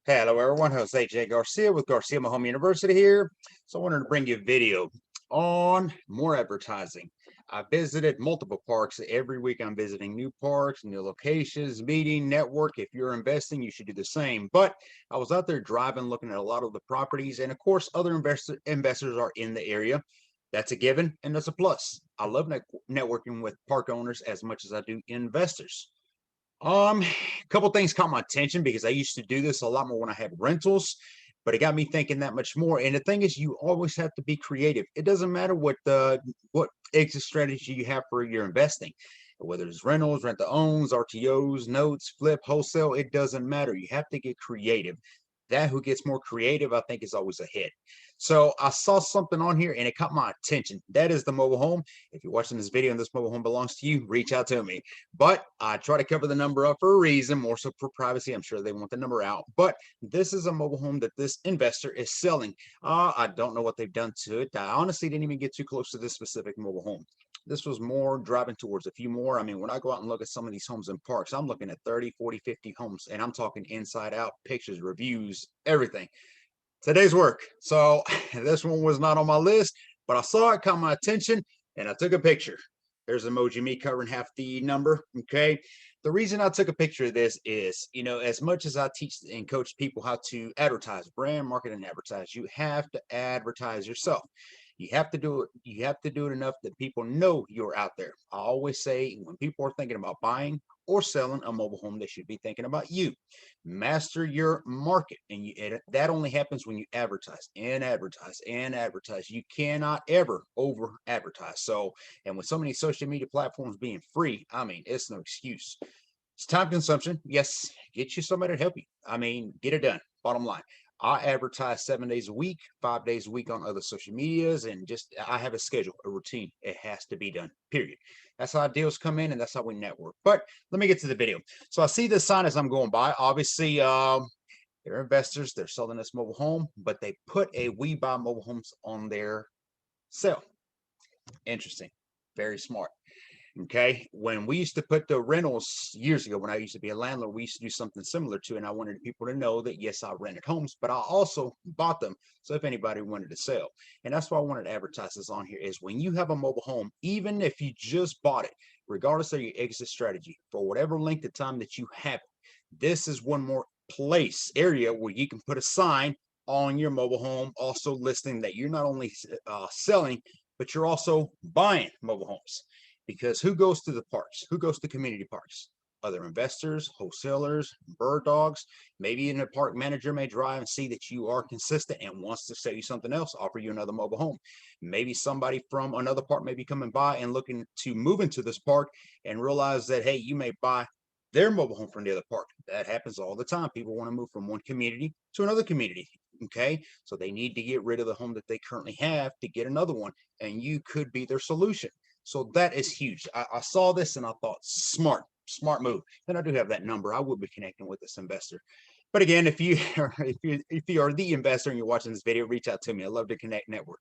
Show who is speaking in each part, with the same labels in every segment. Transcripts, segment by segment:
Speaker 1: Hello everyone, host AJ Garcia with Garcia Home University here. So I wanted to bring you a video on more advertising. I visited multiple parks. Every week I'm visiting new parks, new locations, meeting, network. If you're investing, you should do the same. But I was out there driving, looking at a lot of the properties, and of course, other investors are in the area. That's a given, and that's a plus. I love networking with park owners as much as I do investors. A couple things caught my attention because I used to do this a lot more when I had rentals, but it got me thinking that much more. And the thing is, you always have to be creative. It doesn't matter what exit strategy you have for your investing, whether it's rentals, rent to owns, RTOs, notes, flip, wholesale. It doesn't matter. You have to get creative. That who gets more creative, I think, is always ahead. So I saw something on here and it caught my attention. That is the mobile home. If you're watching this video and this mobile home belongs to you, reach out to me. But I try to cover the number up for a reason, more so for privacy. I'm sure they want the number out. But this is a mobile home that this investor is selling. I don't know what they've done to it. I honestly didn't even get too close to this specific mobile home. This was more driving towards a few more. I mean, when I go out and look at some of these homes in parks, I'm looking at 30, 40, 50 homes, and I'm talking inside out, pictures, reviews, everything. Today's work. So this one was not on my list, but I saw it, caught my attention, and I took a picture. There's emoji me covering half the number. Okay. The reason I took a picture of this is, as much as I teach and coach people how to advertise, brand, market, and advertise, you have to advertise yourself. You have to do it. You have to do it enough that people know you're out there. I always say when people are thinking about buying or selling a mobile home, they should be thinking about you. Master your market, and that only happens when you advertise and advertise and advertise. You cannot ever over advertise. So, and with so many social media platforms being free, I mean, it's no excuse. It's time consumption. Yes, get you somebody to help you. I mean, get it done. Bottom line. I advertise 7 days a week, 5 days a week on other social medias, and just I have a schedule, a routine. It has to be done, period. That's how deals come in, and that's how we network. But let me get to the video. So I see this sign as I'm going by. Obviously, they're investors. They're selling this mobile home, but they put a We Buy Mobile Homes on their sale. Interesting. Very smart. Okay. When we used to put the rentals years ago, when I used to be a landlord, we used to do something similar to, and I wanted people to know that yes, I rented homes, but I also bought them. So if anybody wanted to sell, and that's why I wanted to advertise this on here is when you have a mobile home, even if you just bought it, regardless of your exit strategy, for whatever length of time that you have it, this is one more area where you can put a sign on your mobile home, also listing that you're not only selling, but you're also buying mobile homes. Because who goes to the parks? Who goes to community parks? Other investors, wholesalers, bird dogs. Maybe a park manager may drive and see that you are consistent and wants to sell you something else, offer you another mobile home. Maybe somebody from another park may be coming by and looking to move into this park and realize that, hey, you may buy their mobile home from the other park. That happens all the time. People want to move from one community to another community. Okay. So they need to get rid of the home that they currently have to get another one. And you could be their solution. So that is huge. I saw this and I thought, smart move. And I do have that number. I will be connecting with this investor. But again, if you are if you are the investor and you're watching this video, reach out to me. I love to connect network.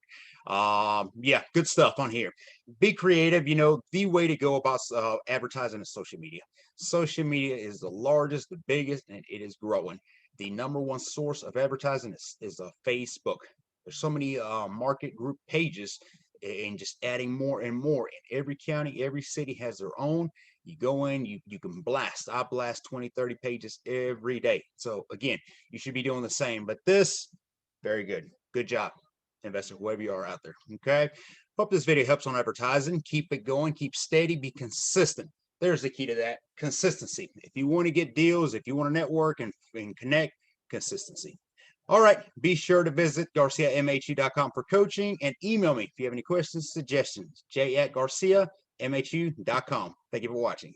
Speaker 1: Yeah, good stuff on here. Be creative. The way to go about advertising is social media. Social media is the largest, the biggest, and it is growing. The number one source of advertising is Facebook. There's so many market group pages and just adding more and more. In every county, every city has their own. You go in, you can blast. I blast 20, 30 pages every day. So again, you should be doing the same. But this, very good. Good job, investor, whoever you are out there. Okay. Hope this video helps on advertising. Keep it going, keep steady, be consistent. There's the key to that. Consistency. If you want to get deals, if you want to network and connect, consistency. All right. Be sure to visit GarciaMHU.com for coaching and email me if you have any questions, suggestions. J@GarciaMHU.com. Thank you for watching.